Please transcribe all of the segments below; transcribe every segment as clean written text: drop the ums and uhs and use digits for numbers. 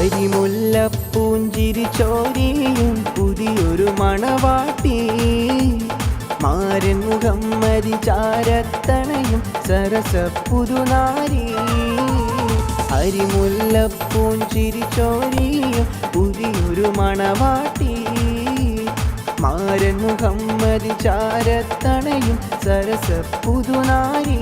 അരിമുല്ലപ്പൂഞ്ചിരി ചോരിയും പുതിയൊരു മണവാട്ടി മാരൻ മുഹമ്മദി ചാരത്തണയും സരസ പുതുനാരി അരിമുല്ലപ്പൂഞ്ചിരി ചോരിയും പുതിയൊരു മണവാട്ടി മാരൻ മുഹമ്മദി ചാരത്തണയും സരസ പുതുനാരി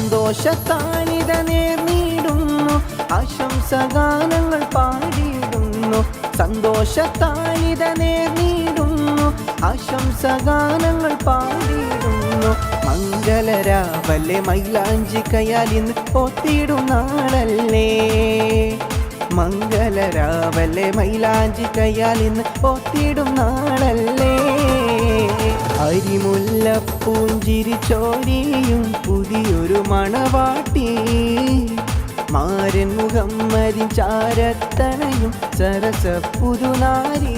സന്തോഷത്താനിത നേർന്നിടുന്നു ആശംസഗാനങ്ങൾ പാടിയിടുന്നു സന്തോഷത്താനിത നേർന്നിടുന്നു ആശംസഗാനങ്ങൾ പാടിയിടുന്നു മംഗളരാവല്ലേ മൈലാഞ്ചി കയാലിന്ന് പോത്തിടും നാളല്ലേ മംഗളരാവല്ലേ മൈലാഞ്ചി കയാലിന്ന് പോത്തിടും നാളല്ലേ അരിമുല്ലപ്പൂഞ്ചിരി ചോരിയും പുതിയൊരു മണവാട്ടി മാരൻ മുഹമ്മദി ചാരത്തണയും സരസ പുതുനാരി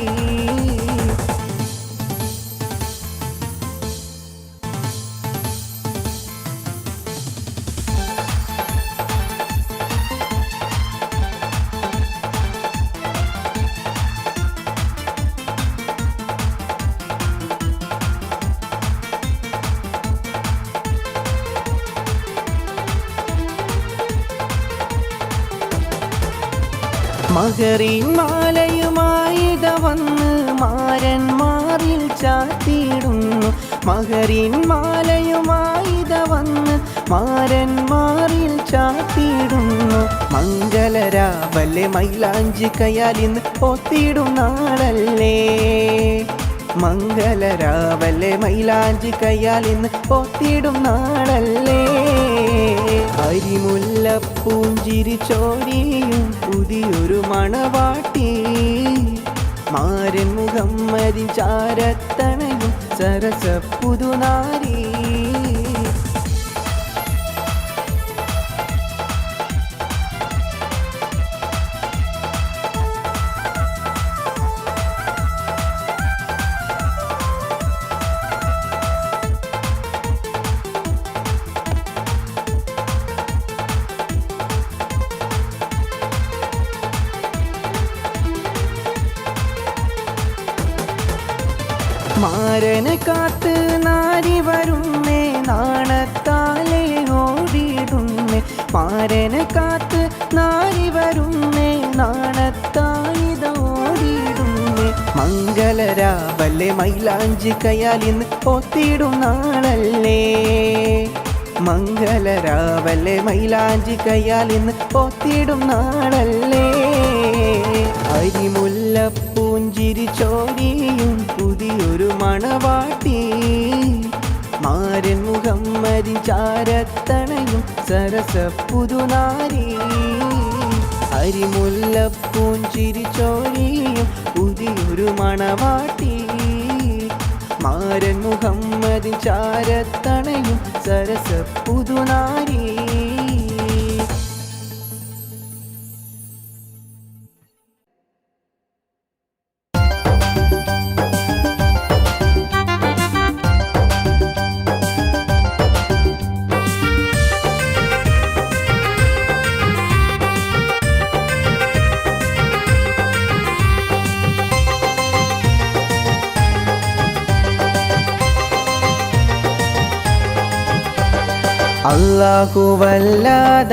മഹറിൻ മാലയുമായിത വന്ന് മാരൻ മാറിൽ ചാത്തിയിടുന്നു മഹറിൻ മാലയുമായിത വന്ന് മാരൻ മാറിൽ ചാത്തിയിടുന്നു മംഗളരാവല്ലേ മൈലാഞ്ചി കയാലിന്ന് പോത്തിടും നാളല്ലേ മംഗളരാവല്ലേ മൈലാഞ്ചി കയാലിന്ന് പോത്തിടും നാളല്ലേ അരിമുല്ലപ്പൂഞ്ചിരി ചോരിയും പുതിയൊരു മണവാട്ടി മാരൻ മുഹമ്മദി ചാരത്തണയും സരസ പുതുനാരി മാരനെ കാത്ത് നാരി വരുന്നേ നാണത്താലെ ഓടിയിടുന്നേ മാരനെ കാത്ത് നാരി വരുന്നേ നാണത്തായിത ഓടിയിടുന്നേ മംഗളരാവല്ലേ മൈലാഞ്ചി കയാലിന്ന് പോത്തിടും നാളല്ലേ മംഗളരാവല്ലേ മൈലാഞ്ചി കയാലിന്ന് പോത്തിടും നാളല്ലേ അരിമുല്ലപ്പൂഞ്ചിരി ചോരിയും പുതിയൊരു മണവാട്ടി മാരൻ മുഹമ്മദി ചാരത്തണയും സരസ പുതുനാരി അരിമുല്ലപ്പൂഞ്ചിരി ചോരിയും പുതിയൊരു മണവാട്ടി മാരൻ മുഹമ്മദി ചാരത്തണയും സരസ പുതുനാരി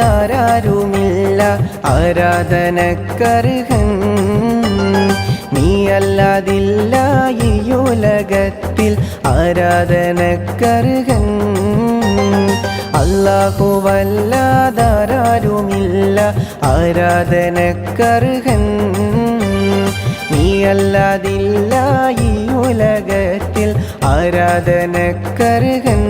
അല്ലാഹുവല്ലാതാരുമില്ല ആരാധനക്കർഹൻ നീയല്ലാതില്ല ഈ ഉലകത്തിൽ ആരാധനക്കർഹൻ അല്ലാഹുവല്ലാതാരുമില്ല ആരാധനക്കർഹൻ നീയല്ലാതില്ല ഈ ഉലകത്തിൽ ആരാധനക്കർഹൻ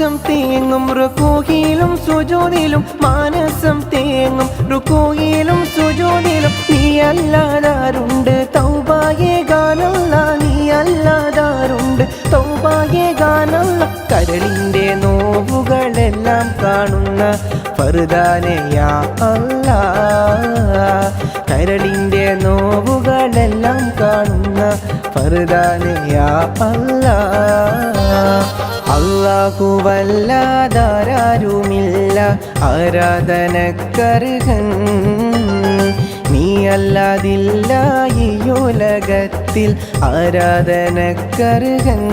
മാനസം തേങ്ങും റുകൂയിലും സുജൂദിലും മാനസം തേങ്ങും റുകൂയിലും സുജൂദിലും നീ അല്ലാതാരുണ്ട് തൗബയെ ഗാനല്ല നീ അല്ലാതാരുണ്ട് തൗബയെ ഗാനല്ല കരളിൻ്റെ നോവുകളെല്ലാം കാണുന്ന ഫർദാനെ യാ അല്ലാഹ് കരളിൻ്റെ നോവുകളെല്ലാം കാണുന്ന ഫർദാനെ യാ അല്ലാഹ് അല്ലാഹുവല്ലാതാരുമില്ല ആരാധനക്കർഹൻ നീ അല്ലാതില്ല ഈ ഉലകത്തിൽ ആരാധനക്കർഹൻ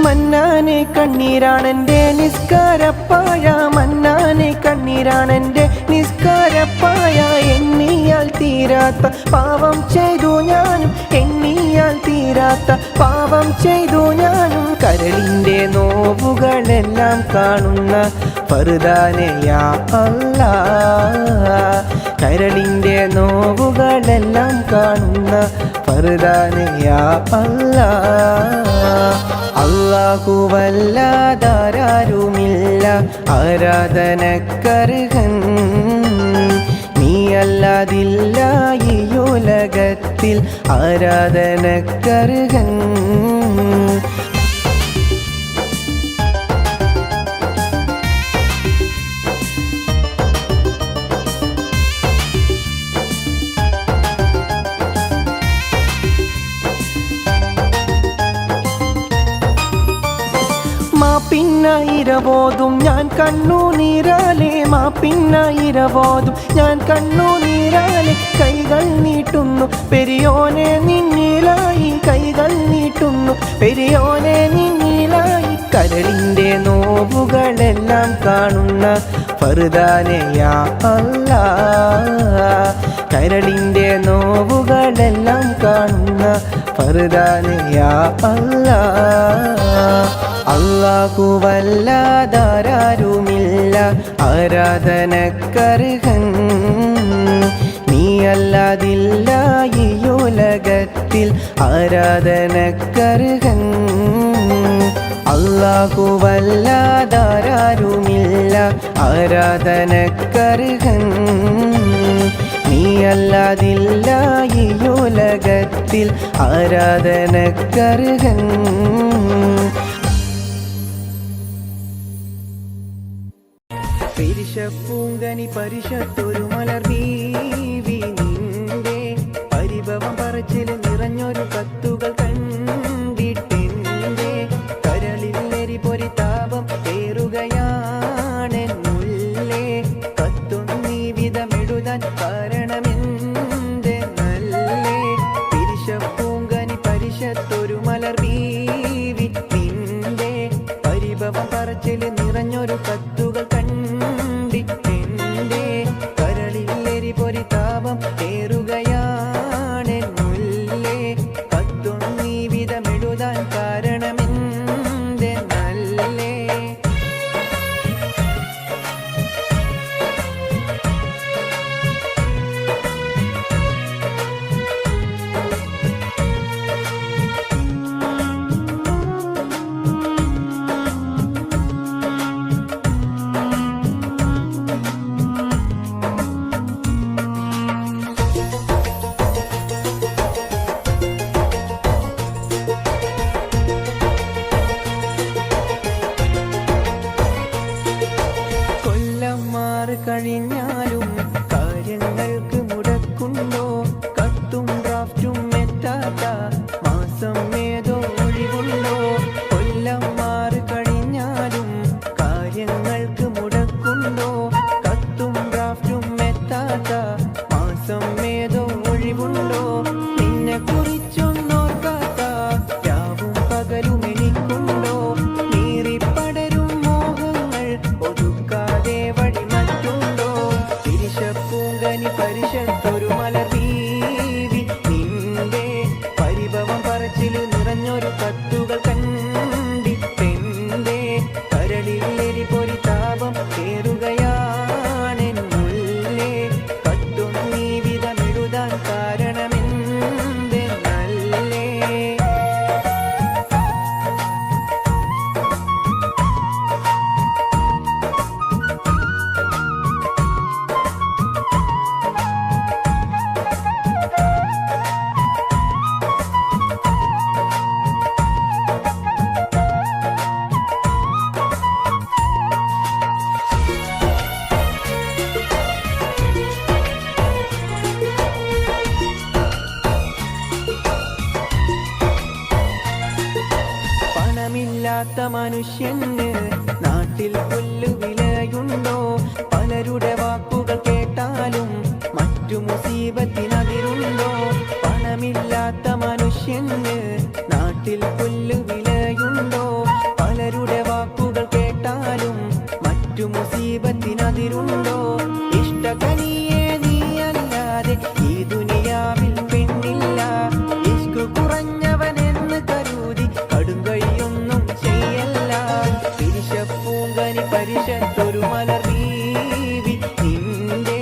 മന്നാനെ കണ്ണീരാണെൻ്റെ നിസ്കാരപ്പായ മന്നാനെ കണ്ണീരാണെൻ്റെ നിസ്കാരപ്പായ എണ്ണിയാൽ തീരാത്ത പാവം ചെയ്തു ഞാനും എണ്ണിയാൽ തീരാത്ത പാവം ചെയ്തു ഞാനും കരളിൻ്റെ നോവുകളെല്ലാം കാണുന്ന ഫർദാനെ യാ അല്ലാഹ് കരളിൻ്റെ നോവുകളെല്ലാം കാണുന്ന ഫർദാനെ യാ അല്ലാഹ് അല്ലാഹുവല്ലാതാരുമില്ല ആരാധനക്കർഹൻ നീ അല്ലാതില്ല ഈ ഉലകത്തിൽ ആരാധനക്കർഹൻ മാപ്പിന്നായിരവോതും ഞാൻ കണ്ണുനീരാലെ മാപ്പിന്നായിരവോതും ഞാൻ കണ്ണുനീരാലെ കൈകൾ നീട്ടുന്നു പെരിയോനെ നിന്നിലായി കൈകൾ നീട്ടുന്നു പെരിയോനെ നിന്നിലായി കരളിൻ്റെ നോവുകളെല്ലാം കാണുന്ന ഫർദാനെ യാ അല്ലാഹ് കരളിൻ്റെ നോവുകളെല്ലാം കാണുന്ന ഫർദാനെ യാ അല്ലാഹ് അല്ലാഹുവല്ലാതാരുമില്ല ആരാധനക്കർഹൻ നീ അല്ലാതില്ല ഈ ഉലകത്തിൽ ആരാധനക്കർഹൻ അല്ലാഹുവല്ലാതാരുമില്ല ആരാധനക്കർഹൻ നീ അല്ലാതില്ല ഈ ഉലകത്തിൽ ആരാധനക്കർഹൻ പരിശപ്പൂങ്കനി പരിശത്തൊരു മലർ ബീവി നിന്റെ പരിഭവം പറച്ചിൽ നിറഞ്ഞൊരു കത്തുകൾ കണ്ടിട്ടെന്റെ കരളിൽ നെരി പൊരിതാപം ഏറുകയാണെന്നുള്ളേ കത്തുന്നീ വിധമെഴുതാൻ കാരണമെന്റെ നല്ലേ പരിശപ്പൂങ്കനി പരിശത്തൊരു മലർ ബീവി നിന്റെ പരിഭവം പറച്ചിൽ നിറഞ്ഞൊരു കത്തുകൾ കണ്ടിട്ടെന്റെ കരളിൽ പൊരിതാപം ഏറുകയാണെന്നുള്ളേ കത്തുന്നീ വിധമെഴുതാൻ കാരണമെന്റെ നല്ലേ കഴിഞ്ഞാലും കാര്യങ്ങൾക്ക് മുടക്കുണ്ടോ കത്തും ഡ്രാഫ്റ്റും എത്താത്ത മാസം ഏതോ ഒഴിവുണ്ടോ കൊല്ലം മാറി കഴിഞ്ഞാലും കാര്യങ്ങൾക്ക് മുടക്കുണ്ടോ കത്തും ഡ്രാഫ്റ്റും എത്താത്ത മാസം ഏതോ ഒഴിവുണ്ടോ നിന്നെ കുറിച്ചൊന്നോർക്കാത്ത രാവും പകലും എനിക്കുണ്ടോ നീറിപ്പടരും മോഹങ്ങൾ ഒതുക്കാതെ വഴി പരിശത്തൊരു മലർ ബീവി നിന്റെ പരിഭവം പറച്ചിൽ നിറ മനുഷ്യന് നാട്ടിൽ പുല്ലുവിലയുണ്ടോ? പലരുടെ വാക്കുകൾ കേട്ടാലും മറ്റു മുസീബത്തിനതിരുണ്ടോ? പണമില്ലാത്ത മനുഷ്യന് നാട്ടിൽ പുല്ലുവിലയുണ്ടോ? പലരുടെ വാക്കുകൾ കേട്ടാലും മറ്റു മുസീബത്തിനതിരുണ്ടോ? ഇഷ്ടകനിയെ നീയല്ലാതെ ഈ ദുനിയാവിൽ പെണ്ണില്ല. ഇഷ്ക് കുറഞ്ഞവനെന്ന് കരുതി കടുങ്കൈയൊന്നും ചെയ്യല്ല. പിരിശപ്പൂങ്കനി പരിശത്തൊരു മലർ ബീവി നിന്റെ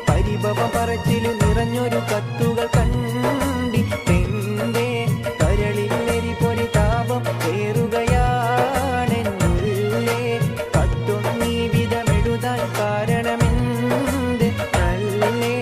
പരിഭവ പറച്ചില് നിറഞ്ഞൊരു കത്തുകൾ കണ്ടി പെണ്ടെ കരളിലെരി പൊരി താപം ഏറുകയാണെന്നുള്ളേ. കത്തൊന്നീ വിധമെഴുതാൻ കാരണമെന്ത് അല്ലേ?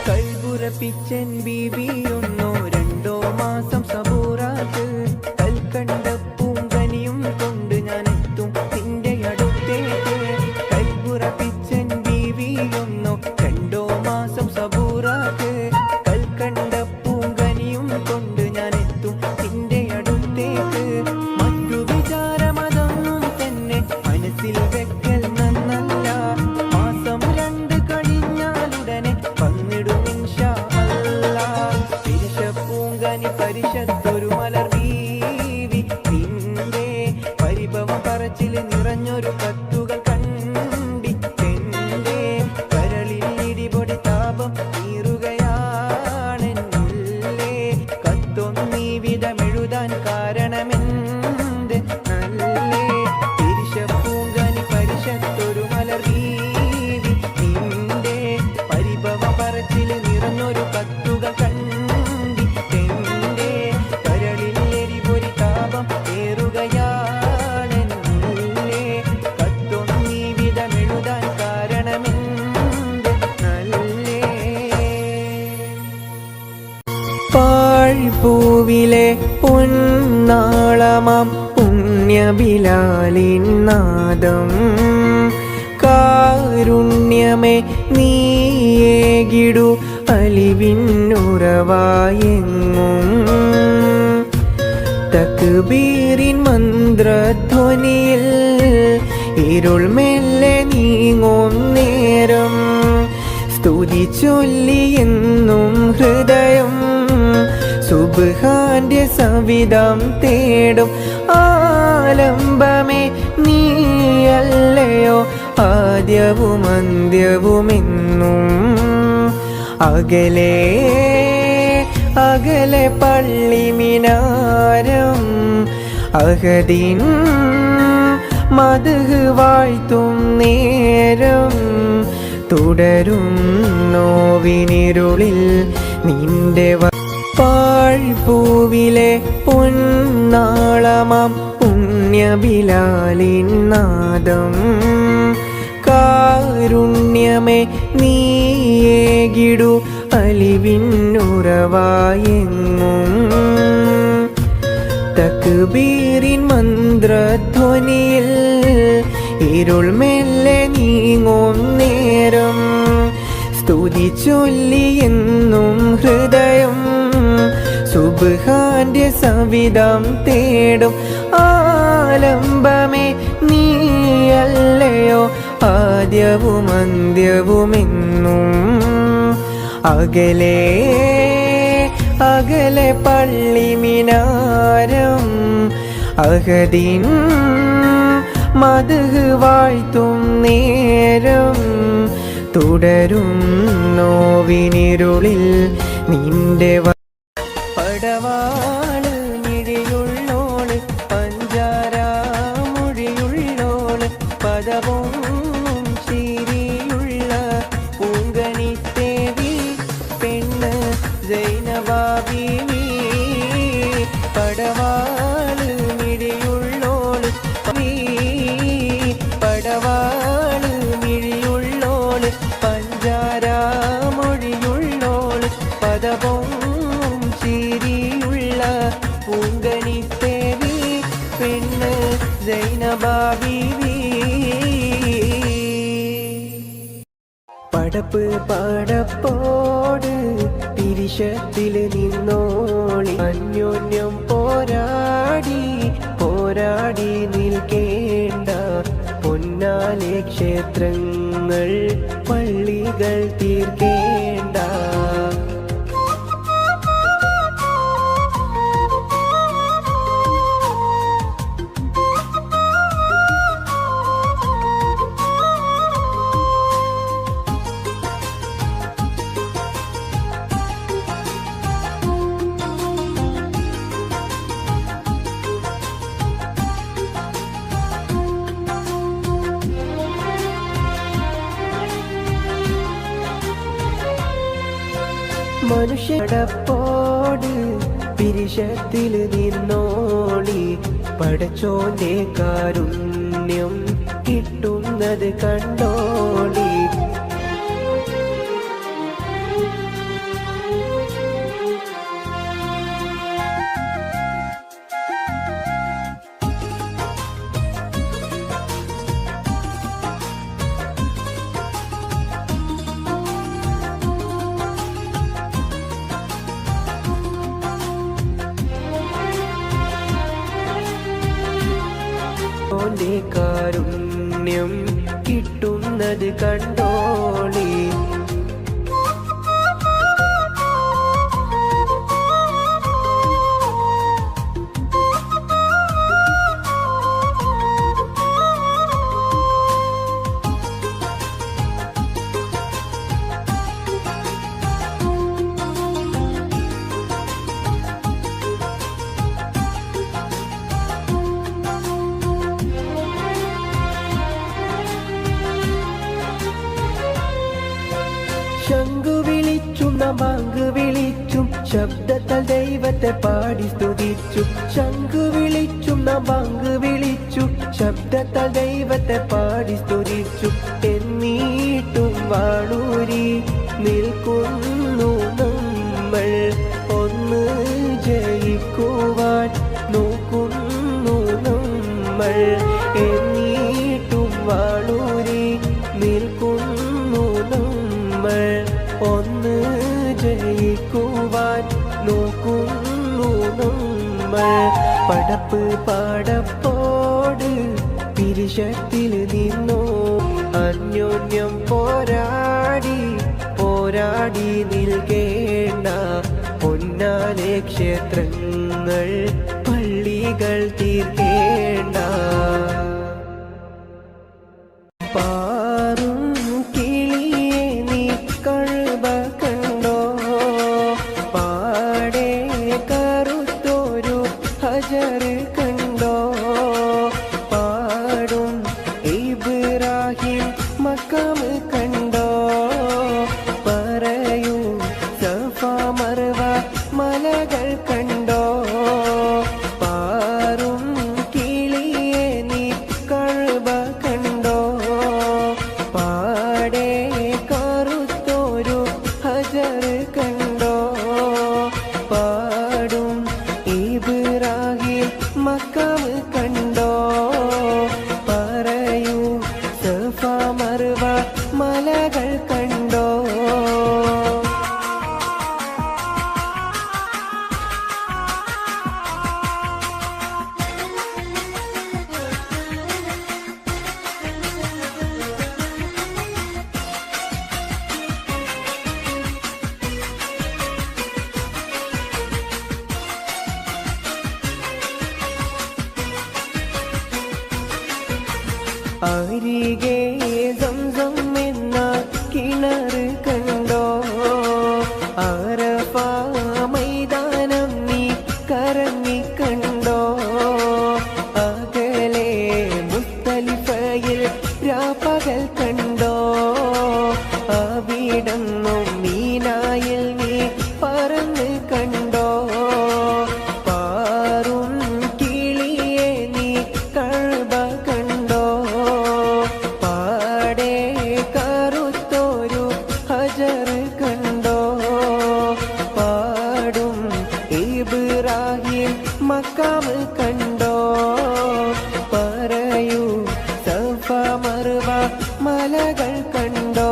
കൽബുറപ്പിച്ചൻ ബീവിയൊന്നോ രണ്ടോ മാസം സബൂറാക്ക്. കൽക്കണ്ട പൂങ്കനിയും കൊണ്ട് ഞാൻ എത്തും നിന്റെ അടുത്തേക്ക്. കൽബുറപ്പിച്ചൻ ബീവിയൊന്നോ രണ്ടോ മാസം സബൂറാക്ക്. കൽക്കണ്ട പൂങ്കനിയും കൊണ്ട് ഞാൻ എത്തും നിന്റെ അടുത്തേക്ക്. മറ്റു വിചാരമതൊന്നും തന്നെ മനസ്സിൽ വെക്കൽ നന്നല്ല. മാസം 2 കഴിഞ്ഞാലുടനെ വന്നിടും ഇൻഷാ അല്ലാഹ്. പിരിശപ്പൂങ്കനി പരിശത്തൊരു മലർ ബീവി നിന്റെ പരിഭവ പറച്ചില് നിറഞ്ഞൊരു കത്തുകൾ കണ്ടി പെണ്ടെ കരളിൽ ഇടിപൊടി താപം തീരുകയാണെന്നുള്ളേ. കത്തൊന്നീ വിധമെഴുതാൻ കാരണമെന്ത് നല്ലേ? പിരിശപ്പൂങ്കനി പരിശത്തൊരു മലർ ബീവി നിന്റെ പരിഭവ പറച്ചില് നിറഞ്ഞൊരു കത്തുകൾ കണ്ടി പെണ്ടെ കരളിൽ എരിപൊരി താപം ഏറുകയാണെന്നുള്ളേ. കത്തൊന്നീ വിധമെഴുതാൻ കാരണമെന്ത് നല്ലേ? പാഴ്പൂവിലെ പൊന്നാളമാം പുണ്യബിലാലിൻ നാദം കാരുണ്യമേ നീയേകിടു അലിവിന്നുറവായെങ്ങും. തക്ബീറിൻ മന്ത്രധ്വനിയിൽ ഇരുൾ മെല്ലെ നീങ്ങും നേരം സ്തുതി ചൊല്ലിയെന്നും ഹൃദയം സുബ്ഹാന്റെ സവിധം തേടും. ആലംബമേ നീയല്ലയോ ആദ്യവും അന്ത്യവുമെന്നും. അകലെ അകലെ പള്ളി മിനാരം അഹദിൻ മദ്ഹ് വാഴ്ത്തും നേരം തുടരും നോവിനിരുളിൽ നിന്റെ പാഴ്പൂവിലെ പൊന്നാളമാം പുണ്യബിലാലിൻ നാദം കാരുണ്യമേ നീയേകിടു അലിവിന്നുറവായെങ്ങും. തക്ബീറിൻ മന്ത്രധ്വനിയിൽ ഇരുൾ മെല്ലെ നീങ്ങും നേരം സ്തുതി ചൊല്ലിയെന്നും ഹൃദയം സുബ്ഹാന്റെ സവിധം തേടും. ആലംബമേ നീയല്ലയോ ആദ്യവും അന്ത്യവുമെന്നും. അകലെ അകലെ പള്ളി മിനാരം അഹദിൻ മദ്ഹ് വാഴ്ത്തും നേരം തുടരും നോവിനിരുളിൽ നിന്റെ പടവാള് മിഴിയുള്ളോള് പഞ്ചാരാമൊഴിയുള്ളോള് പദവും ചിരിയുള്ള പൂങ്കണിത്തേവി പെണ്ണ് സൈനബ ബീവി. പടവാള് ചിരിയുള്ള പൂങ്കനിത്തേവി പെണ്ണ് സൈനബ ബീവി. പടപ്പ് പടപ്പോട് പിരിശത്തിൽ നിന്നോളി അന്യോന്യം പോരാടി പോരാടി നിൽക്കേണ്ട പൊന്നാലെ ക്ഷേത്രങ്ങൾ പള്ളികൾ തീർക്കേണ്ട. മനുഷ്യടപ്പോട് പിരിശത്തിൽ നിന്നോളി പടച്ചോന്റെ കാരുണ്യം കിട്ടുന്നത് കണ്ടോളി. കാരുണ്യം കിട്ടുന്നത് കണ്ടോളി. ശംഖു വിളിച്ചും ബാങ്ക് വിളിച്ചും ശബ്ദത്താൽ ദൈവത്തെ പാടി സ്തുതിച്ചു. ശംഖു വിളിച്ചും ബാങ്ക് വിളിച്ചു ശബ്ദത്താൽ ദൈവത്തെ പാടി സ്തുതിച്ചു. എന്നീട്ടും വാളൂരി നിൽക്കുന്നു നമ്മൾ ഒന്ന് ജയിക്കുവാൻ നോക്കുന്നു നമ്മൾ. എന്നീട്ടും വാളൂരി നിൽക്കുന്നു നമ്മൾ ഒന്ന് ജയിക്കുവാൻ നോക്കുന്നു നമ്മൾ. പടപ്പ് പടപ്പോട് പിരിശത്തിൽ നിന്നോ അന്യോന്യം പോരാടി പോരാടി നിൽക്കേണ്ട പൊന്നാലെ ക്ഷേത്രങ്ങൾ പള്ളികൾ തീർക്കേണ്ട. പാറും കിളിയെ നീ കഴുബ കണ്ടോ പാടെ കറുത്തൊരു ഹജർ കണ്ടോ പാടും ഇബ്രാഹിം മക്കാം കണ്ടോ പറയൂ സഫ മർവ മലകൾ കണ്ടോ പാറും കിളിയെ നീ കഴുബ കണ്ടോ പാടെ കറുത്തൊരു ഹജർ കണ്ടോ പാടും ഇബ്രാഹിം മക്കാം കണ്ടോ പറയൂ സഫ മർവ മലകൾ കണ്ടോ. അരികെ സംസം എന്ന കിണർ കണ്ടോ അറഫ മൈതാനം നീ കറങ്ങി കണ്ടോ അകലെ മുസ്തലിഫയിൽ രാപ്പകൽ കണ്ടോ അവിടന്നും മീനായിൽ നീ പറന്ന് കണ്ടോ പാറും കിളിയെ നീ കഴുബ കണ്ടോ മക്കാമ് കണ്ടോ? പറയൂ സഫ മർവ മലകൾ കണ്ടോ?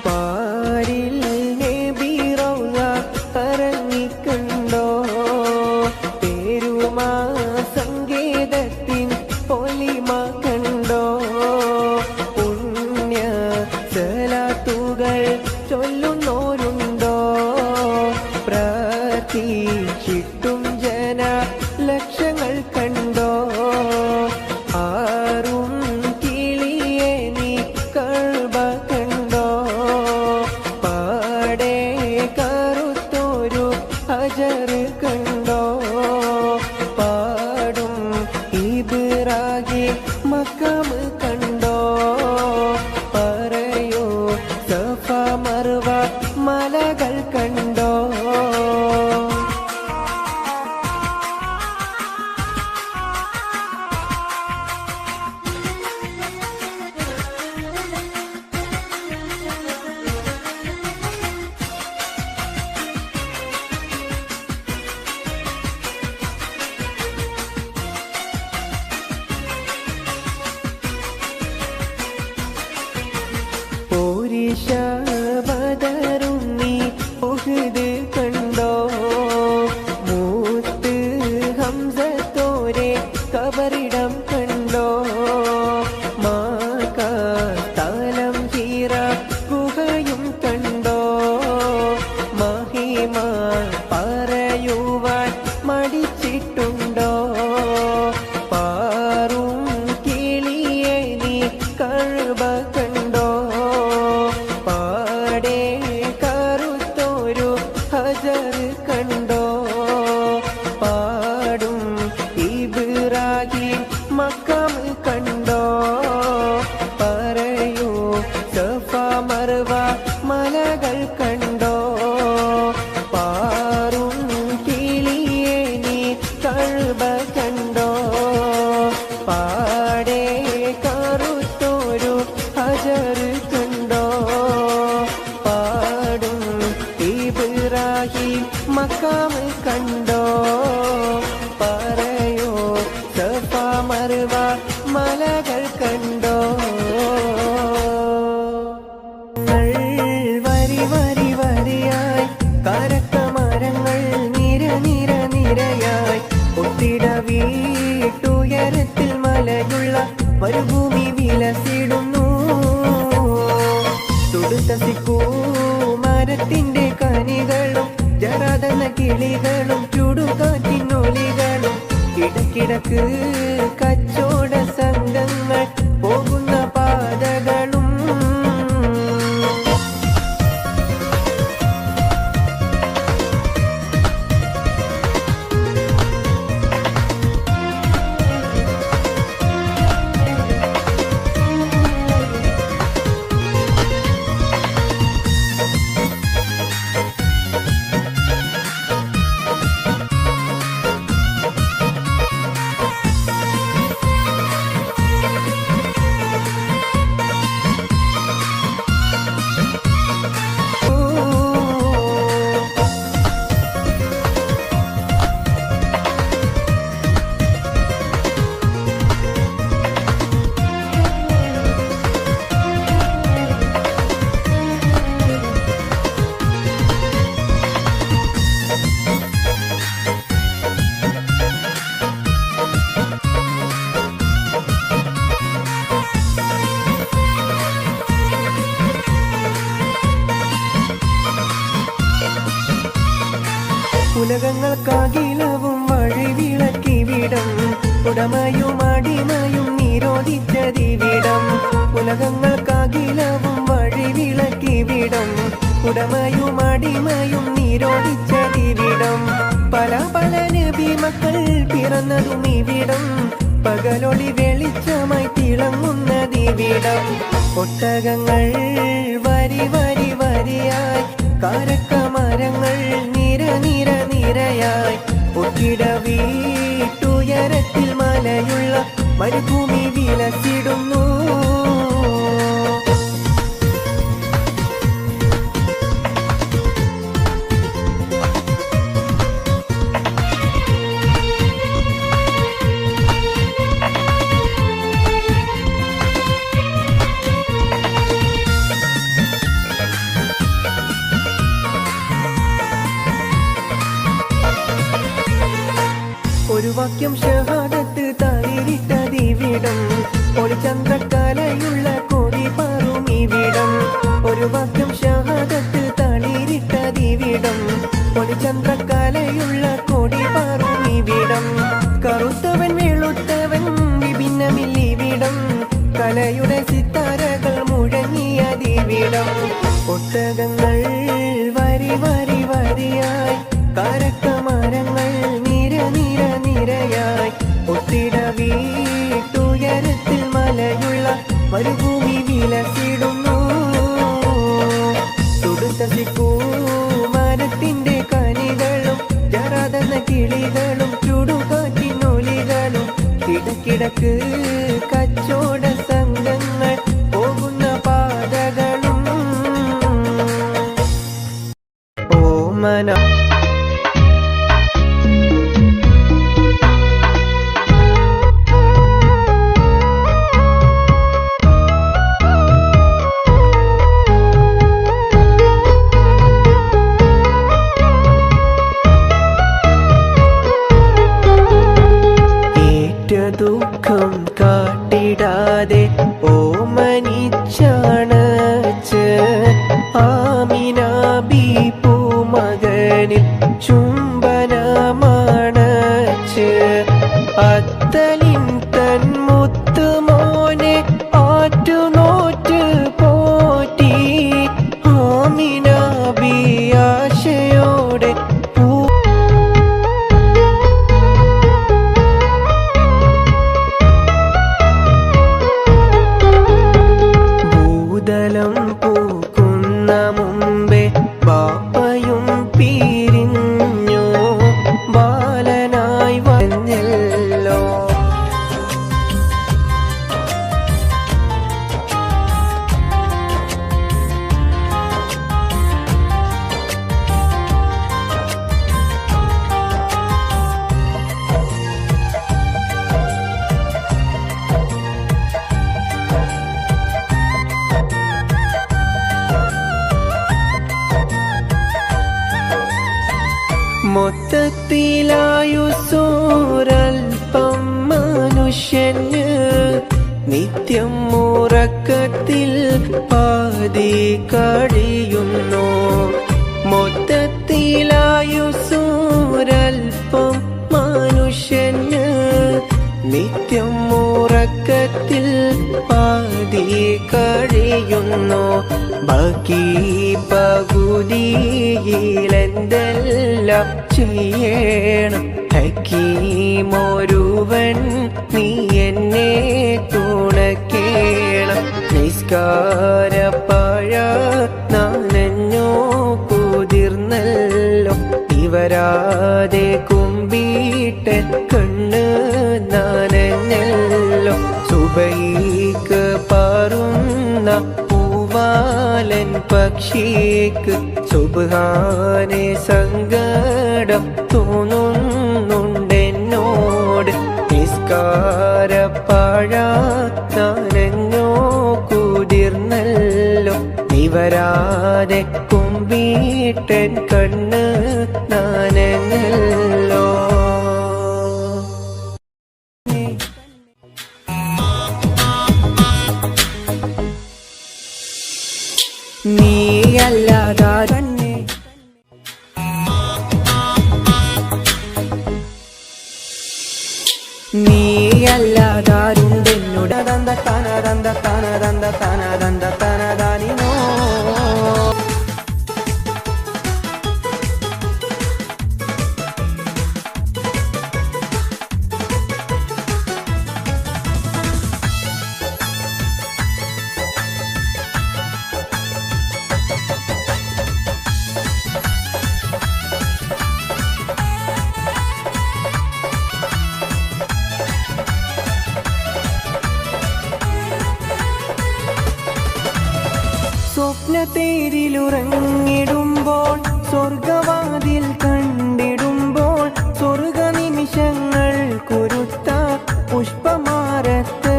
പാരിൽ നബി റൗള ഇറങ്ങിക്കണ്ടോ? പേരുമാ സങ്കേതത്തിൻ പൊലിമ കണ്ടോ? പുണ്യ സലാത്തുകൾ ചൊല്ലുന്നോരുണ്ടോ? പ്രാർത്ഥിച്ചിട്ടും ജന ലക്ഷങ്ങൾ കണ്ടോ? ആറും കിളിയെ നീ കഅബ കണ്ടോ? പാടെ കറുത്തൊരു ഹജർ കണ്ടോ? പാടും ഇബ്രാഹിം മഖാം കണ്ടോ? പറയൂ സഫ മർവ മലകൾ കണ്ടോ? പോരിഷ ബദറും നീ ഉഹുദ് കണ്ടോ? മൂത്ത് ഹംസത്തോരെ കബറിടം കണ്ടോ? മാകാലം ഹീറ ഗുഹയും കണ്ടോ? മഹിമ പറയുവാൻ മടിച്ചിട്ടുണ്ടോ? പാറും കിളിയെ നീ കഅബ കണ്ടോ? പാടെ കറുത്തൊരു ഹജർ കണ്ടോ? പാടും ഇബ്രാഹിം മഖാം കണ്ടോ? പറയൂ സഫ മർവ മലകൾ കണ്ടോ? പാറും കിളിയെ നീ കഅബ കണ്ടോ? പാടെ കറുത്തൊരു ഹജർ കണ്ടോ? പാടും ഇബ്രാഹിം മഖാം കണ്ടോ? പറയൂ സഫ മർവ മലകൾ കണ്ടോ? വരി വരി വരിയായി കരക്കമരങ്ങൾ നിര നിര നിരയായി ഒത്തിട വീട്ടുയരത്തിൽ മലയുള്ള മരുഭൂമി വിലസിടുന്നു. തുടുത്തസിക്കൂ മരത്തിന്റെ കനികളും ജരാതന കിളികളും ചുടുകാറ്റിനൊലികളും ഇടക്കിടക്ക് കച്ചോട സംഘങ്ങൾ പോകുന്ന പാതകളും ഉലകങ്ങൾക്കാകിലവും വഴിവിളക്കിവിടം ഉടമയും അടിമയും നിരോധിച്ചതിവിടം. ഉലകങ്ങൾക്കാകിലവും വഴിവിളക്കിവിടം ഉടമയും അടിമയും നിരോധിച്ചതിവിടം. പല പല നബി മക്കൾ പിറന്നതും ഇവിടം. പകലൊളി വെളിച്ചമായി തിളങ്ങുന്നതി ഇവിടം ഒട്ടകങ്ങൾ വരി വരി വരിയായി കാരക്കമരങ്ങൾ നിര നിര നിരയായി ഒട്ടിട വീട്ടുയരത്തിൽ മലയുള്ള മരുഭൂമി വിലസിടുന്നു ഒരു വാക്യം ഷഹാദത്ത് താരിട്ടതിവിടം ഒളിചന്ദ്രക്കലയുള്ള കൊടി പാറും ഇവിടം ഒരു വാക്യം ഷഹാദത്ത് താളിരിട്ടതിവിടം ഒളിചന്ദ്രക്കലയുള്ള കൊടി പാറും ഇവിടം കറുത്തവൻ വെളുത്തവൻ വിഭിന്നമില്ലിവിടം കലയുടെ സിത്താരകൾ മുഴങ്ങിയതിവിടം ഒട്ടകങ്ങൾ വരി വരി വരിയായി കാരക്കമരങ്ങൾ നിര നിര നിരയായി ഒത്തിട വീട്ടുയരത്തിൽ മലയുള്ള മരുഭൂമി വിലസിടുന്നു തുടുത്ത മരത്തിന്റെ കനികളും ജറാതന്ന കിളികളും ചുടുകാറ്റിനൊലികളും കിടക്കിടക്ക് കച്ചോട സംഘങ്ങൾ പോകുന്ന പാതകളും ഓമന ദുഃഖം കാട്ടിടാതെ ഓമനിച്ചണച്ച് ആമിന പൂമകനിൽ ചുംബനമണച്ച് അത്തലിൻ തൻ മുത്തുമോനെ ആറ്റുനോറ്റ് പോറ്റി ആമിന ആശയോടെ ഭൂതലം പൂക്കുന്ന മുമ്പേ ബാപ്പയും പിരിഞ്ഞു ബാലനായി വന്നല്ലോ മൊത്തത്തിലായുസൂരൽപ്പം മനുഷ്യന് നിത്യം ഉറക്കത്തിൽ പാതി കഴിയുന്നു മൊത്തത്തിലായുസൂരൽപ്പം മനുഷ്യന് നിത്യം ഉറക്കത്തിൽ പാതി കഴിയുന്നു ബാക്കി പകുതിയിലെന്തെല്ലാം ചെയ്യണം ഹക്കീമൊരുവൻ നീ എന്നെ തുണക്കേണം നിസ്കാരപ്പഴ നനഞ്ഞോ കുതിർന്നല്ലോ ഇവരാതെ കുമ്പിട്ട് കണ്ണ് നനഞ്ഞല്ലോ സുബൈക്ക് പാറുന്ന പൂവാലൻ പക്ഷിക്ക് സുബ്ഹാനെ സങ്കടം തോന്നുന്നുണ്ടെന്നോട് നിസ്കാരപ്പഴ നനഞ്ഞോ കുതിർന്നല്ലോ ഇവരാതെ കുമ്പിട്ടൻ കണ്ണ് നനഞ്ഞല്ലോ നീയല്ലാതാരന്നെ നീയല്ലാതാരുണ്ടെന്നോട് തന്ത തന തന്ത തന തന്ത തന തന്ത തന താനിനോ സ്വപ്നത്തേരിലുറങ്ങിടുമ്പോൾ സ്വർഗവാതിൽ കണ്ടിടുമ്പോൾ സ്വർഗ നിമിഷങ്ങൾ കുരുത്ത പുഷ്പമാരത്ത്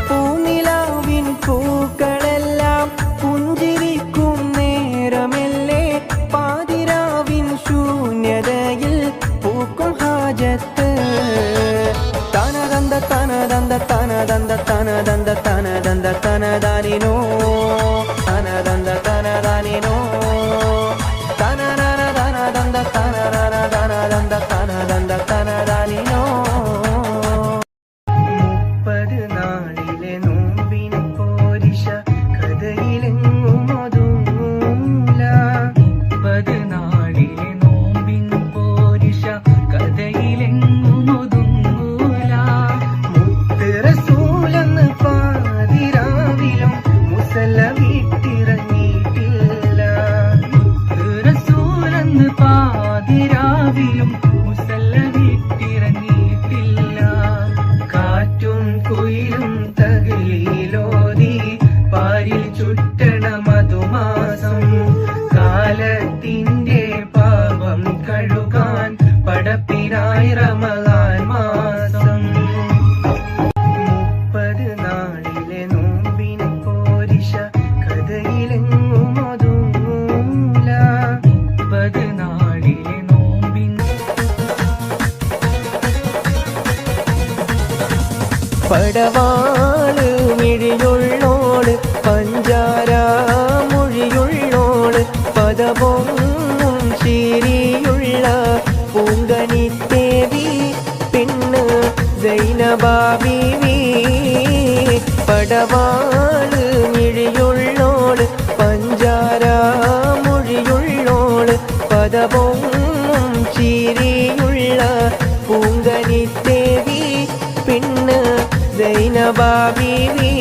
പൂനിലാവിൻ പൂക്കളെല്ലാം പുഞ്ചിരിക്കും നേരമല്ലേ പാതിരാവിൻ ശൂന്യതയിൽ പൂക്കും ഹാജത്ത് തനദന്ത തനദന്ത തനദന്ത തനദന്ത തനദന്ത തനദാനിനോ തനദന്ത തനദാനിനോ തനനന തനദന്ത തനനന തനദന്ത തനദന്ത തനദാനിനോ 30 നാളിലെ നോമ്പിൻ പോരിശ കഥയിലെങ്ങും ഒതുങ്ങൂല 30 നാളിലെ നോമ്പിൻ പോരിശ കഥയിലെങ്ങും ഒതുങ്ങൂല മുത്ത് റസൂലെന്ന് പാതിരാവിലും മുസല്ല വിട്ടിറങ്ങിയിട്ടില്ല റസൂലെന്ന് പാതിരാവിലും മുസല്ല വിട്ടിറങ്ങിയിട്ടില്ല കാറ്റും കുയിലും തകയിലോതി പാരിൽ ചുറ്റണ മധുമാസം കാലത്തിന്റെ പാപം കഴുകാൻ പടപ്പിനായി റമളാൻ മാസം 30 നാളിലെ നോമ്പിൻ പോരിശ കഥയിലെങ്ങും ഒതുങ്ങൂല 30 നാളിലെ നോമ്പിൻ പടവാള് മിഴിയുള്ളോള് പഞ്ചാര മൊഴിയുള്ളോള് പദപൊങ്ങും ശീരിയുള്ള പൂങ്കനിത്തേവി പെണ്ണ് സൈനബാബീവി പടവാള് മിഴിയുള്ളോള് പഞ്ചാര മൊഴിയുള്ളോള് പദപൊങ്ങും ശീരിയുള്ള പൂങ്കനിത്തേവി പെണ്ണ് സൈനബാബീവി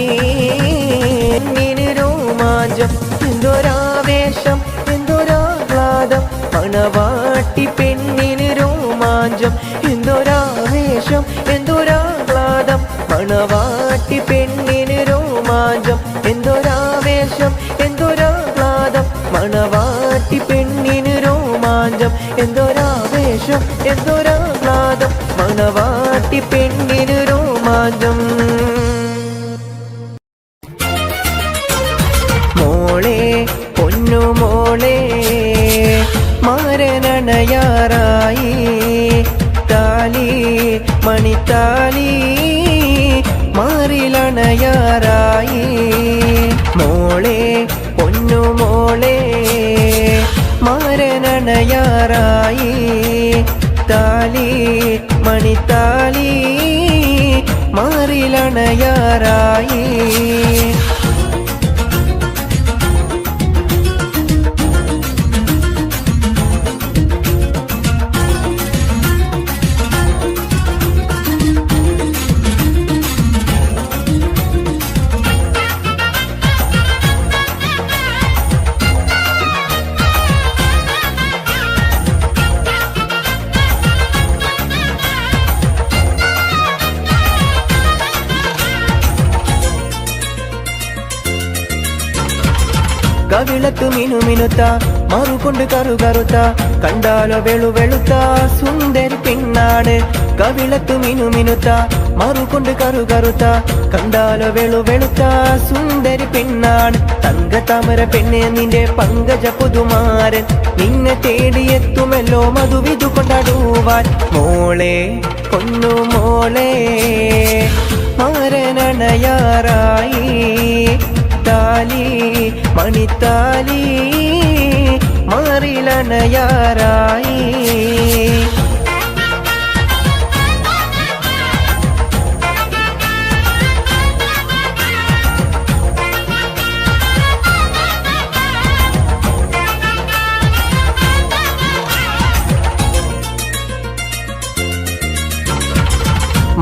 രോമാഞ്ചം എന്തൊരാവേശം എന്തൊരാഹ്ലാദം മണവാട്ടി പെണ്ണിന് രോമാഞ്ചം എന്തൊരാവേശം എന്തൊരാഹ്ലാദം മണവാട്ടി പെണ്ണിന് രോമാഞ്ചം എന്തൊരാവേശം എന്തൊരാഹ്ലാദം മണവാട്ടി പെണ്ണിന് രോമാഞ്ചം എന്തൊരാവേശം എന്തൊരാഹ്ലാദം മണവാട്ടി പെണ്ണിന് രോമാഞ്ചം മോളെ പൊന്നു മോളെ മാരനണയാറായി താലി മണിത്താലി മാറിലണയാറായി മോളെ പൊന്നു മോളെ മാരനണയാറായി താലി മണിത്താലി മാറിലണയാറായി കവിളത്തു മിനുമിനുത്ത മറുകൊണ്ട് കറുകറുത്ത കണ്ടാലോ വെളുവെളുത്ത സുന്ദരി പെണ്ണാണ് കവിളത്തു മിനുമിനുത്ത മറുകൊണ്ട് കറുകറുത്ത കണ്ടാലോ വെളുവെളുത്ത സുന്ദരി പെണ്ണാണ് തങ്കത്താമര പെണ്ണെ നിന്റെ പങ്കജ പുതുമാരൻ നിന്നെ തേടിയെത്തുമല്ലോ മധുവിധു കൊണ്ടാടുവാൻ മോളെ പൊന്നു മോളെ മാരനണയാറായി താലി മണിത്താലി മാറിലണയാറായി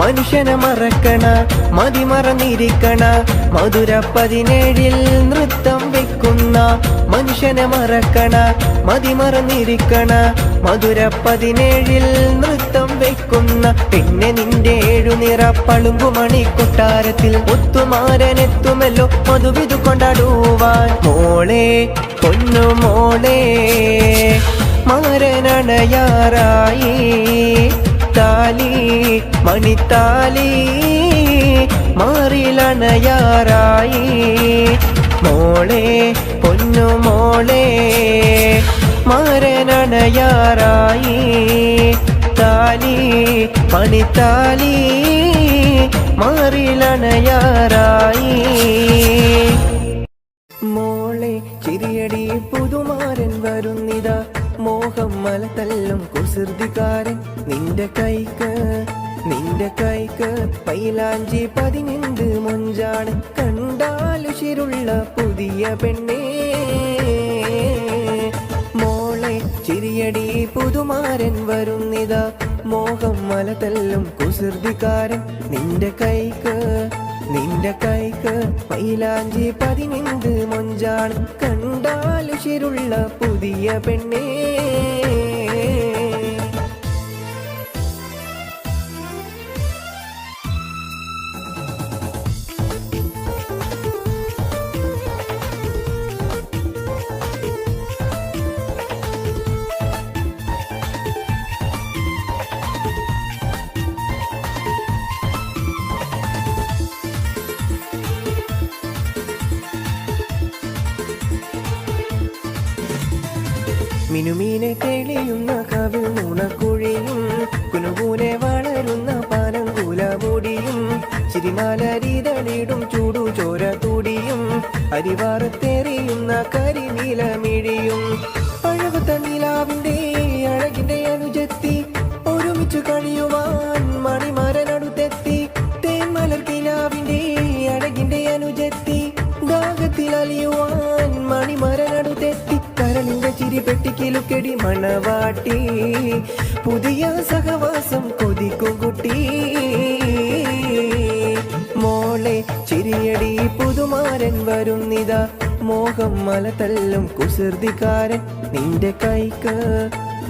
മനുഷ്യനെ മറക്കണ മതിമറന്നിരിക്കണ മധുര 17 നൃത്തം വെക്കുന്ന മനുഷ്യനെ മറക്കണ മതിമറന്നിരിക്കണ മധുര 17 നൃത്തം വെക്കുന്ന പിന്നെ നിന്റെ 7 നിറ പളുങ്കുമണി കൊട്ടാരത്തിൽ ഒത്തുമാരനെത്തുമല്ലോ മധുവിധു കൊണ്ടാടുവാൻ മോളെ പൊന്നു മോളെ മാരനണയാറായി താലി മണിത്താലി മാറിലണയാറായി മോളെ പൊന്നു മോളെ മാരനണയാറായി താലി മണിത്താലി മാറിലണയാറായി മോളെ ചിരിയടി പുതുമാരൻ വരുന്നിതാ മോഹം മലതല്ലും കുസൃതിക്കാരൻ നിന്റെ കൈക്ക് പൈലാഞ്ചി 15 മൊഞ്ചാണ് കണ്ടാലുശിരുള്ള പുതിയ പെണ്ണേ മോളെ ചിരിയടി പുതുമാരൻ വരുന്നിതാ മോഹം മലതല്ലും കുസൃതിക്കാരൻ നിന്റെ കൈക്ക് പൈലാഞ്ചി 15 മൊഞ്ചാണ് കണ്ടാലുശിരുള്ള പുതിയ പെണ്ണേ മിനുമീനെ തെളിയുന്ന കവിൾ നുണക്കുഴിയും കുനുകൂനെ വളരുന്ന പാനങ്കുലമുടിയും ചിരിമാലരിതളിടും ചൂടു ചോര തുടിയും അരിവാറത്തെറിയുന്ന കരിനീലമിഴിയും അഴകുത്ത നിലാവിന്റെ അഴകിന്റെ അനുജത്തി ഒരുമിച്ചു കഴിയുവാൻ മണിമരനടുത്തെത്തി തേന്മലർ കിനാവിന്റെ അഴകിന്റെ അനുജത്തി ദാഹത്തിൽ അലിയുവാൻ മണിമരനടുത്തെത്തി കരളിന്റെ ചിരി പെട്ടിക്കിലുക്കെടി മണവാട്ടി പുതിയ സഹവാസം കൊതിക്കും കുട്ടി മോളെ ചിരിയടി പുതുമാരൻ വരുന്നിതാ മോഹം മലതല്ലും കുസൃതിക്കാരൻ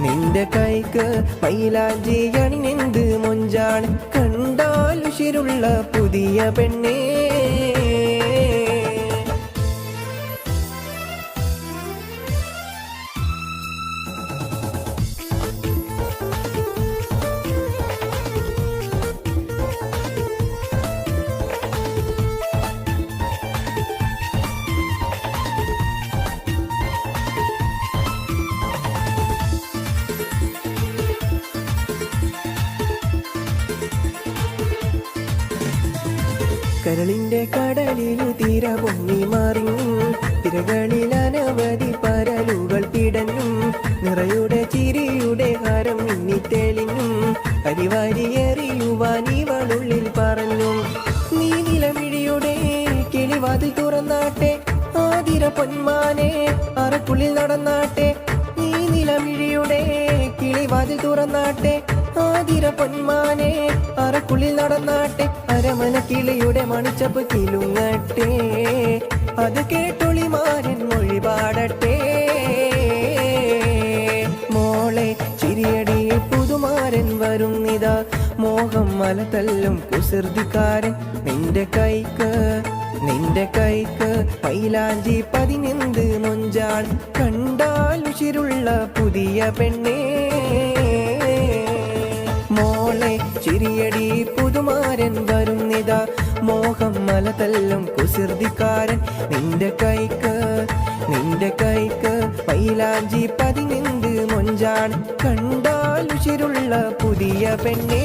നിന്റെ കൈക്ക് പൈലാഞ്ചി അണിനെന്ത് മൊഞ്ചാണ് കണ്ടാലുശിരുള്ള പുതിയ പെണ്ണേ കരളിന്റെ കടലിലു തീര പൊങ്ങി മറിഞ്ഞും തിരകളിൽ അനവധി പരലുകൾ പിടഞ്ഞും നിറയുടെ ചിരിയുടെ ഹരം മിന്നിത്തെളിഞ്ഞും അരിവാരിയെറിയുവാൻ ഇവളുള്ളിൽ പറഞ്ഞു നീ നിലമിഴിയുടെ കിളിവാതിൽ തുറന്നാട്ടെ ആതിര പൊന്മാനെ അറക്കുള്ളിൽ നടന്നാട്ടെ നീ നിലമിഴിയുടെ കിളിവാതിൽ തുറന്നാട്ടെ ആതിര പൊന്മാനെ അറക്കുള്ളിൽ നടന്നാട്ടെ അരമന കിളിയുടെ മണിച്ചപ്പ് കിലുങ്ങട്ടെ അത് കേട്ടൊളിമാരൻ മൊഴി പാടട്ടെ മോളെ ചിരിയടി പുതുമാരൻ വരുന്നിതാ മോഹം മലതല്ലും കുസൃതിക്കാരൻ നിന്റെ കൈക്ക് പൈലാഞ്ചി 15 മൊഞ്ചാൾ കണ്ടാലുശിരുള്ള പുതിയ പെണ്ണേ മോളെ ചിരിയടി പുതുമാരൻ വരുന്നിതാ മോഹം മലതല്ലും കുസൃതിക്കാരൻ നിന്റെ കൈക്ക് പൈലാഞ്ചി 15 മൊഞ്ചാണ് കണ്ടാലുശിരുള്ള പുതിയ പെണ്ണേ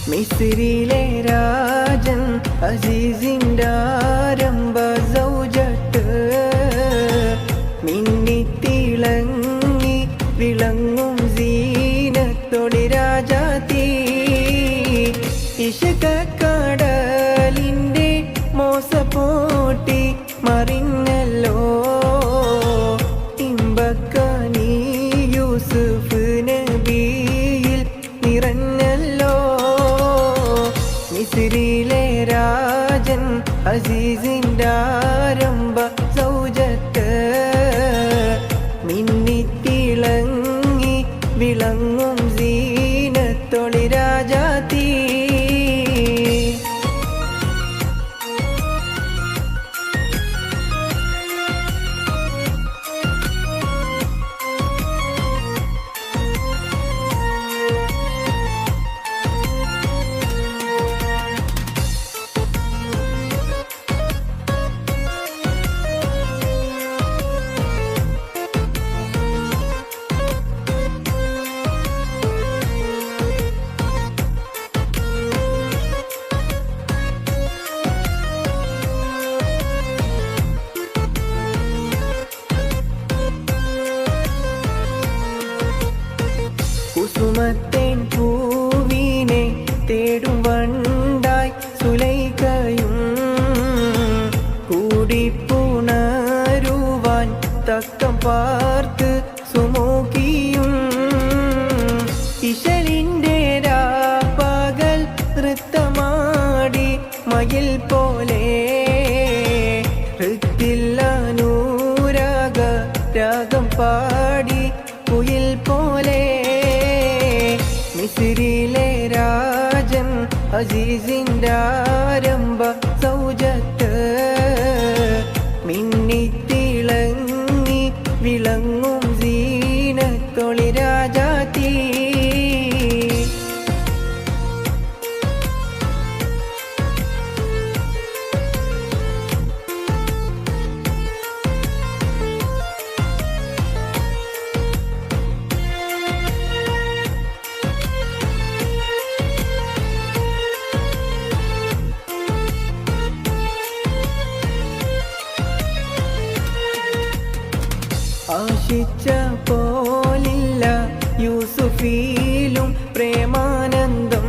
മിസ്രിയിലെ രാജൻ അസീസിൻ്റെ ആരംഭ സൗജട്ട് മിന്നിത്തിളങ്ങി വിളങ്ങും സീനത്തൊളി രാജാത്തി ഇശകക്കടലിൻ്റെ മോസപ്പോട്ടി മറിഞ്ഞല്ലോ ഇമ്പ വിളങ്ങും സീനത്തൊളി രാജാത്തീ. കുസുമത്തേൻ പൂവിനെ തേടും വണ്ടായി സുലൈഖയും കൂടിപ്പുണരുവാൻ തക്കം പാർത്ത് സുമോകിയും ഇശലിൻ്റെ രാപ്പകൽ നൃത്തമാടി മയിൽ പോലെ ഹൃത്തില്ലനൂരാഗ രാഗം പാടി കുയിൽ പോലെ മിസ്രിലെ രാജൻ അസീസിൻ്റെ ആരംഭ സൗജത്ത് മിന്നിത്തിളങ്ങി വിളങ്ങും സീനത്തൊളി രാജാത്തീ. ആശിച്ച പോലില്ല യൂസുഫിലും പ്രേമാനന്ദം,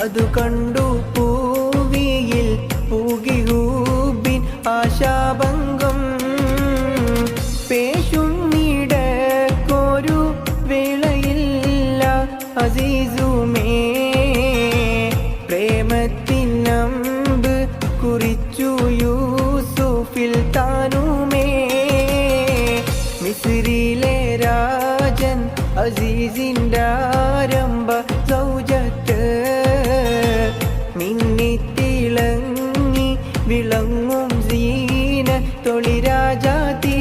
അതു കണ്ടു പൂവിയിൽ പൂകിഹൂബിൻ ആശാഭംഗം. പേശുന്നിടക്കൊരു വേളയില്ല അസീസുമേ, പ്രേമത്തിനമ്പ് കുറിച്ചു യൂസുഫിൽ താനുമേ. മിസ്രിലെ രാജൻ അസീസിൻ്റെ ആരംഭ സൗജത്ത് മിന്നിത്തിളങ്ങി വിളങ്ങും സീനത്തൊളി രാജാത്തീ.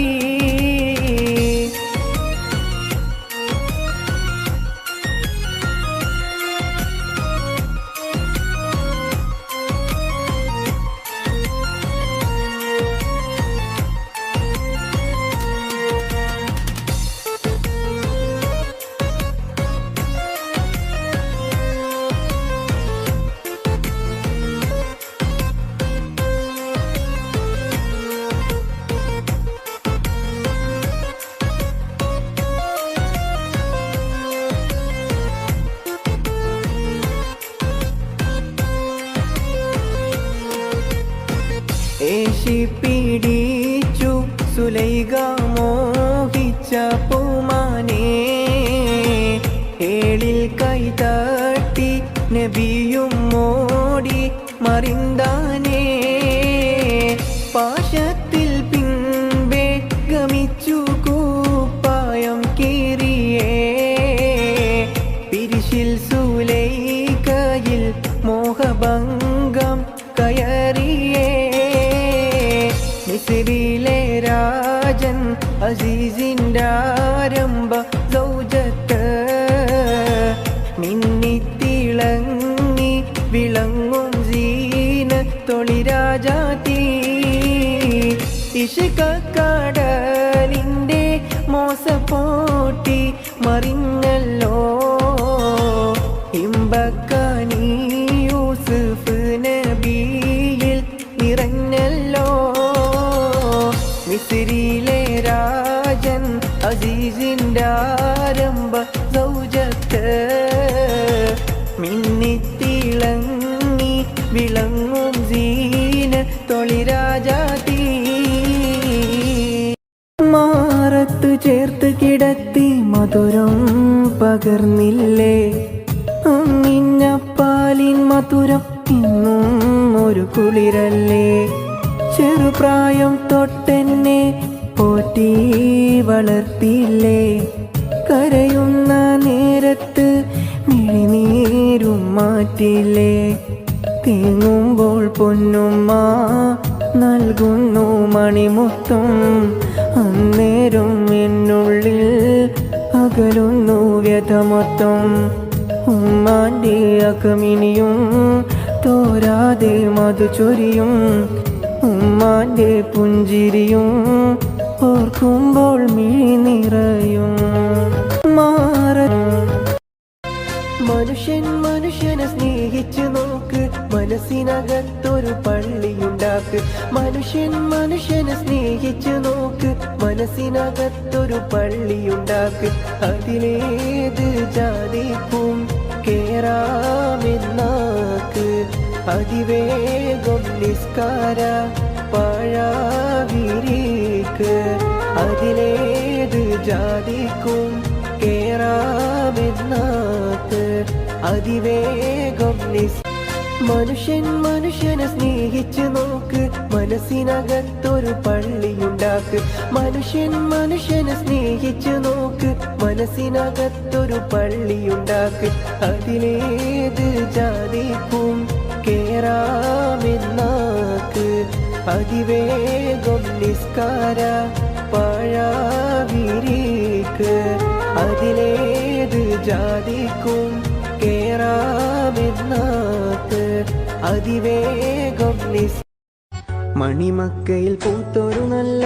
ഏശിപ്പിടിച്ചു സുലൈഖ മോഹിച്ച പൂമാനെ, ഏളിൽ കൈതട്ടി നബിയും മോടി മറിന്താനേ. പാശത്തിൽ പിൻപേ ഗമിച്ചു കൂപ്പായം കീറിയേ, പിരിശിൽ സുലൈഖയിൽ മോഹഭംഗം കയറിയേ. മിസ്രിലെ രാജൻ അസീസിൻ്റെ ആരംഭ സൗജത്ത് മിന്നിത്തിളങ്ങി വിളങ്ങും സീനത്തൊളി രാജാത്തീ. ഇഷ്കക്കടലിൻ്റെ മോസപ്പോട്ടി മറിഞ്ഞല്ലോ, ഇമ്പക്കനി യൂസുഫ് നബിയിൽ നിറഞ്ഞല്ലോ. മിസ്രിലെ രാജൻ അസീസിൻ്റെ ആരംഭ സൗജത്ത് മിന്നിത്തിളങ്ങി വിളങ്ങും സീനത്തൊളി രാജാത്തീ. മാറത്തു ചേർത്ത് കിടത്തി മധുരം പകർന്നില്ലേ, അങ്ങിഞ്ഞപ്പാലിൻ മധുരം ഇന്നും ഒരു കുളിരല്ലേ. ചെറുപ്രായം തൊട്ടെന്നെ പോറ്റി വളർത്തിയില്ലേ, കരയുന്ന നേരത്ത് മിഴിനീരും മാറ്റില്ലേ. തേങ്ങുമ്പോൾ പൊന്നുമ്മ നൽകുന്നു മണിമുത്തും. അന്നേരം എന്നുള്ളിൽ അകലുന്നു വ്യഥമൊത്തം. ഉമ്മാൻ്റെ അകമിനിയും തോരാതെ മധു ചൊരിയും. ഉമ്മാൻ്റെ പുഞ്ചിരിയും ഓർക്കുമ്പോൾ മിഴി നിറയും. മനുഷ്യനെ സ്നേഹിച്ചു നോക്ക്, മനസ്സിനകത്തൊരു പള്ളിയുണ്ടാക്ക്. മനുഷ്യനെ സ്നേഹിച്ചു നോക്ക്, മനസ്സിനകത്തൊരു പള്ളിയുണ്ടാക്ക്. അതിലേത് ജാതിക്കും കേറാമെന്നാക്ക്. അതിവേഗം നിസ്കാര പാഴാവിരിക്ക്. അതിലേത് ജാതിക്കും കേറാമെന്നാക്ക്. അതിവേഗം മനുഷ്യനെ സ്നേഹിച്ചു നോക്ക്, മനസ്സിനകത്തൊരു പള്ളിയുണ്ടാക്ക്. മനുഷ്യനെ സ്നേഹിച്ചു നോക്ക്, മനസ്സിനകത്തൊരു പള്ളിയുണ്ടാക്ക്. അതിലേത് ജാതിക്കും കേറാമെന്നാക്ക്. അതിവേഗം നിസ്കാര പാഴാവിരിക്ക്. അതിലേത് ജാതിക്കും കേറാമെന്നാക്ക്. അതിവേഗം മണിമക്കയിൽ പൂത്തൊരു നല്ല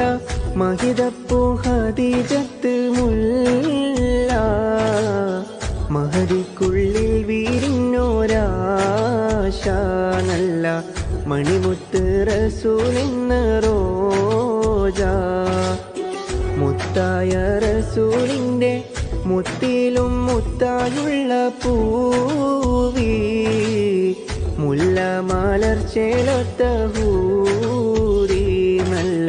മഹിതപ്പൂ ഖദീജത്ത് മുല്ല. മഹദിക്കുള്ളിൽ വീരിഞ്ഞോരാശ നല്ല മണിമുത്ത് റസൂലെന്ന റോജ. മുത്തായ റസൂലിൻ്റെ മുത്തിലും മുത്തായുള്ള പൂവി. മുല്ല മലർച്ചേലൊത്ത ഹൂരി നല്ല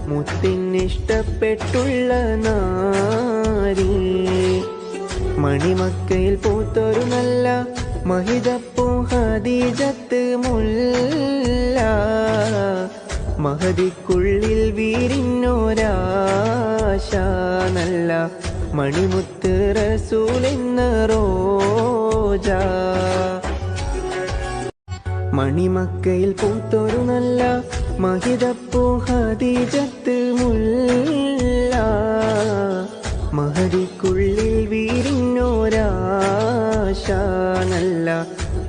മുത്തിനിഷ്ടപ്പെട്ടുള്ള നാരി. മണിമക്കയിൽ പൂത്തൊരു നല്ല മഹിതപ്പൂ ഖദീജത്ത് മുല്ല. മഹദിക്കുള്ളിൽ വീരിഞ്ഞോരാശ നല്ല മണിമുത്ത് റസൂലെന്ന റോജ. മണിമക്കയിൽ പൂത്തൊരു നല്ല മഹിതപ്പൂ ഖദീജത്ത് മുല്ല. മഹദിക്കുള്ളിൽ വീരിഞ്ഞോരാശ നല്ല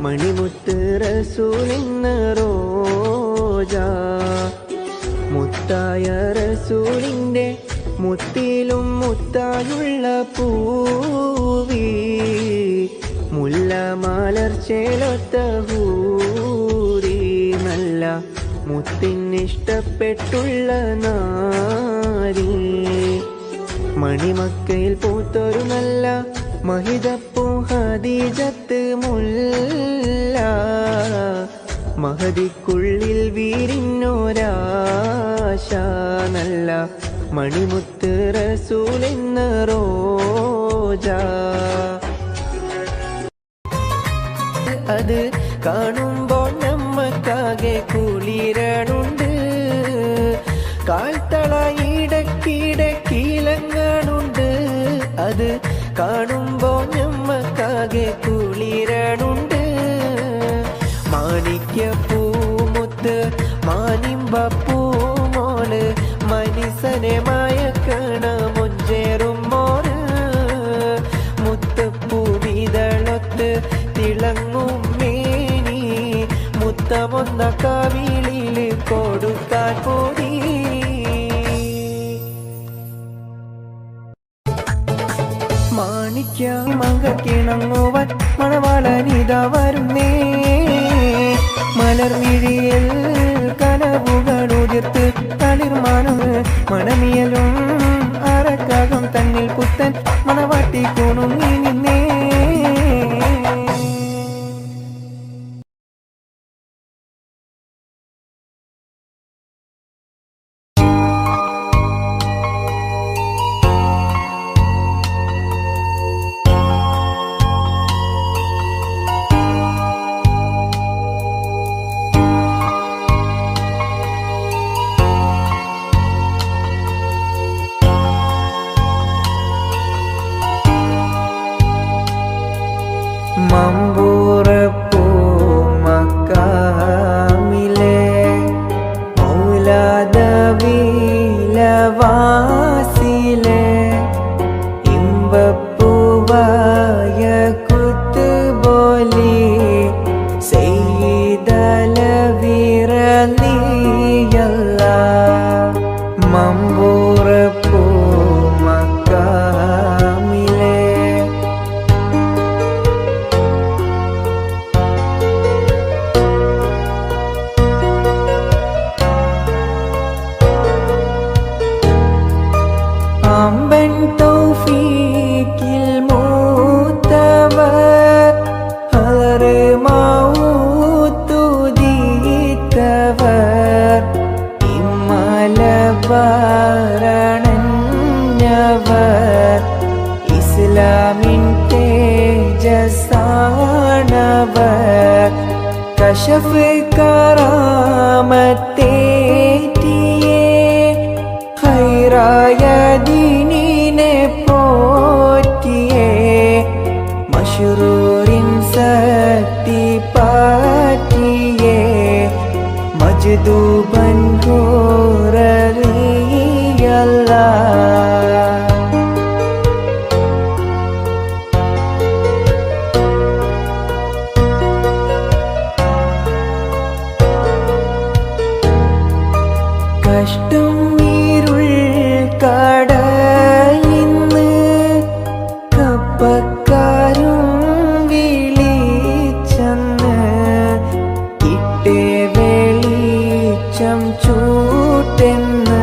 മണിമുത്ത് റസൂലെന്ന റോജ. മുത്തായ റസൂലിൻ്റെ മുത്തിലും മുത്തായുള്ള പൂവി. മുല്ല മലർച്ചേലൊത്ത ഹൂരി നല്ല മുത്തിനിഷ്ടപ്പെട്ടുള്ള നാരി. മണിമക്കയിൽ പൂത്തൊരു നല്ല മഹിതപ്പൂ ഖദീജത്ത് മുല്ല. മഹദിക്കുള്ളിൽ വീരിഞ്ഞോരാശ നല്ല മണിമുത്ത് റസൂലെന്ന റോജ. അത് കാണുമ്പോൾ നമ്മക്കാകെ കുളിരണുണ്ട്. കാൽത്തള ഇടക്കിടക്കിലങ്ങാനുണ്ട്. അത് കാണുമ്പോൾ നമ്മക്കാകെ കുളിരണുണ്ട്. മാണിക്യപ്പൂമുത്ത് മാനിമ്പപ്പൂമോള് മനസ്സനെ മയക്കണ മുഞ്ചേറും മോര്. മുത്തപ്പൂവിതളൊത്ത് തിളങ്ങും മേനി. മുത്തമൊന്ന കവിളിൽ കൊടുക്കാൻ കൂടി. മാണിക്യ മങ്കക്കിണങ്ങുവൻ മണവാളനിത വരുന്നേ. മലർമിഴിയിൽ കനവുകൾ ഉതിർത്ത് തളിർമാനം മണമിയലും അറക്കകം തന്നിൽ പുത്തൻ മണവാട്ടി കുണുങ്ങി നിന്നേ. ഇസ്ലാമിൻ തേജസ്സാണവർ കശഫ് കറാമത്തേറ്റിയേ ഖൈറായ ദീനിനെ പോറ്റിയേ മശ്റൂറിൻ ശക്തി പാറ്റിയേ മജ്ദൂബൻ ഹൂററിയല്ലാ കഷ്ടം നീരുൾ കടയിന്ന് കപ്പക്കാരും വിളിച്ചെന്ന് ഇട്ടേ വെളിച്ചം ചൂട്ടെന്ന്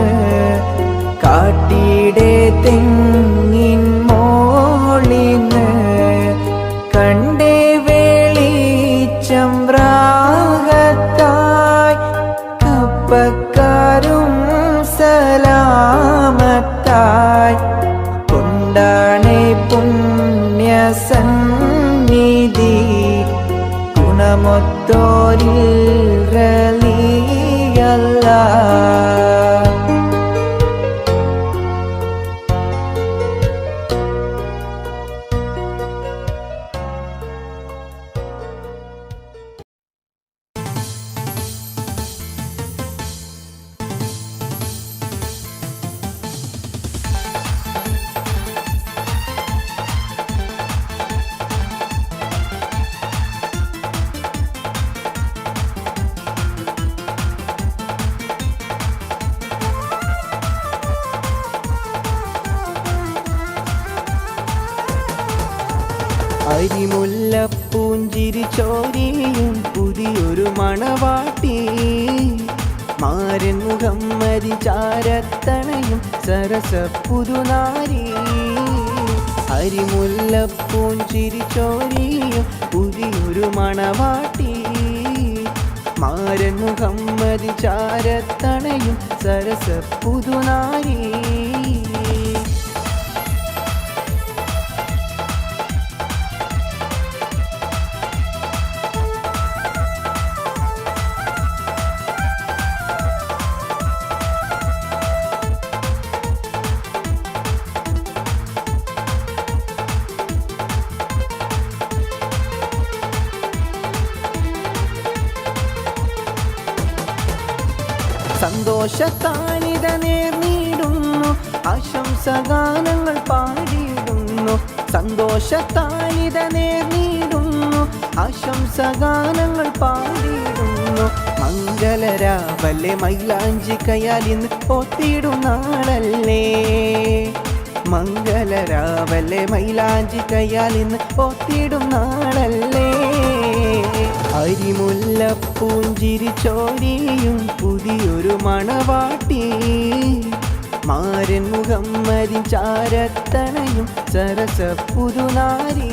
കാട്ടിടെ തെങ്ങിൻ മോളിന്ന് കണ്ടേ വെളിച്ചം റാഹത്തായി കപ്പക്കാരും സലാമത്തായി കൊണ്ടാണേ പുണ്യ സന്നിധി ഗുണമൊത്തോരിൽ റലിയല്ലാ അരിമുല്ലപ്പൂഞ്ചിരി ചോരിയും പുതിയൊരു മണവാട്ടി മാരൻ മുഹമ്മദി ചാരത്തണയും സരസ പുതുനാരി അരിമുല്ലപ്പൂഞ്ചിരി ചോരിയും പുതിയൊരു മണവാട്ടി മാരൻ മുഹമ്മദി ചാരത്തണയും സരസ പുതുനാരി സന്തോഷത്താനിത നേർന്നിടുന്നു ആശംസഗാനങ്ങൾ പാടിയിടുന്നു സന്തോഷത്താനിത നേർന്നിടുന്നു ആശംസഗാനങ്ങൾ പാടിയിടുന്നു മംഗളരാവല്ലേ മൈലാഞ്ചി കയാലിന്ന് ഒത്തിടും നാളല്ലേ മംഗളരാവല്ലേ മൈലാഞ്ചി കയാലിന്ന് ഒത്തിടും നാളല്ലേ അരിമുല്ലപ്പൂഞ്ചിരി ചോരിയും പുതിയൊരു മണവാട്ടി മാരൻ മുഹമ്മദിൻ ചാരത്തണയും സരസ പുതുനാരി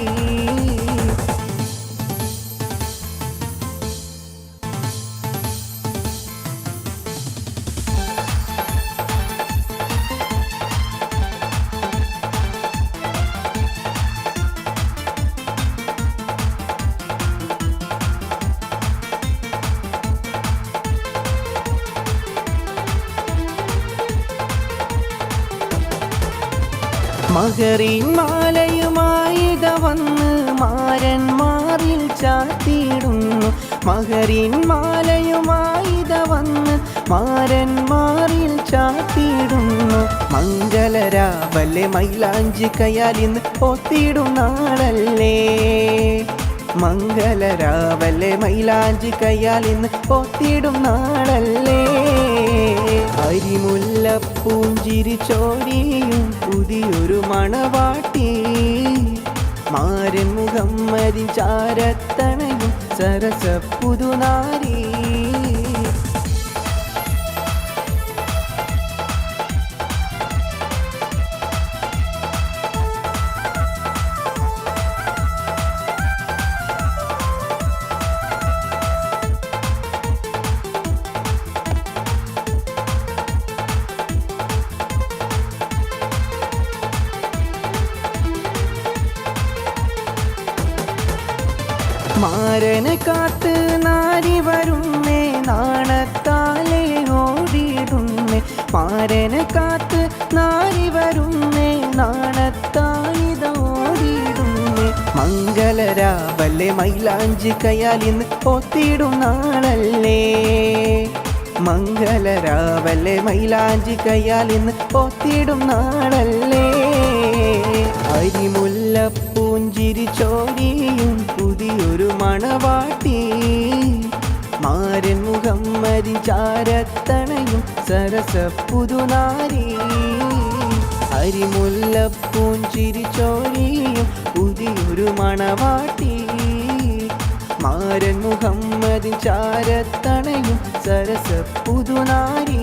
മഹറിൻ മാലയുമായിത വന്ന് മാരൻ മാറിൽ ചാത്തിയിടുന്നു മഹറിൻ മാലയുമായിത വന്ന് മാരൻ മാറിൽ ചാത്തിയിടുന്നു മംഗളരാവല്ലേ മൈലാഞ്ചി കയാലിന്ന് ഒത്തിടും നാളല്ലേ മംഗളരാവല്ലേ മൈലാഞ്ചി കയാലിന്ന് ഒത്തിടും നാളല്ലേ അരിമുല്ലപ്പൂഞ്ചിരി ചോരിയും പുതിയൊരു മണവാട്ടി മാരൻ മുഹമ്മദിൻ ചാരത്തണയും സരസ പുതുനാരി മാരനെ കാത്ത് നാരി വരുന്നേ നാണത്താലേ ഓടിയിടുന്നേ മാരനെ കാത്ത് നാരി വരുന്നേ നാണത്താലിത ഓടിയിടുന്നേ മംഗളരാവല്ലേ മൈലാഞ്ചി കയ്യാൽ ഇന്ന് ഒത്തിടും നാളല്ലേ മംഗളരാവല്ലേ മൈലാഞ്ചി കയ്യാൽ ഇന്ന് ഒത്തിടും നാളല്ലേ അരിമുല്ലപ്പൂഞ്ചിരി ചോരിയും പുതിയൊരു മണവാട്ടി മാരൻ മുഹമ്മദിൻ ചാരത്തണയും സരസ പുതുനാരി അരിമുല്ലപ്പൂഞ്ചിരി ചോരിയും പുതിയൊരു മണവാട്ടി മാരൻ മുഹമ്മദിൻ ചാരത്തണയും സരസ പുതുനാരി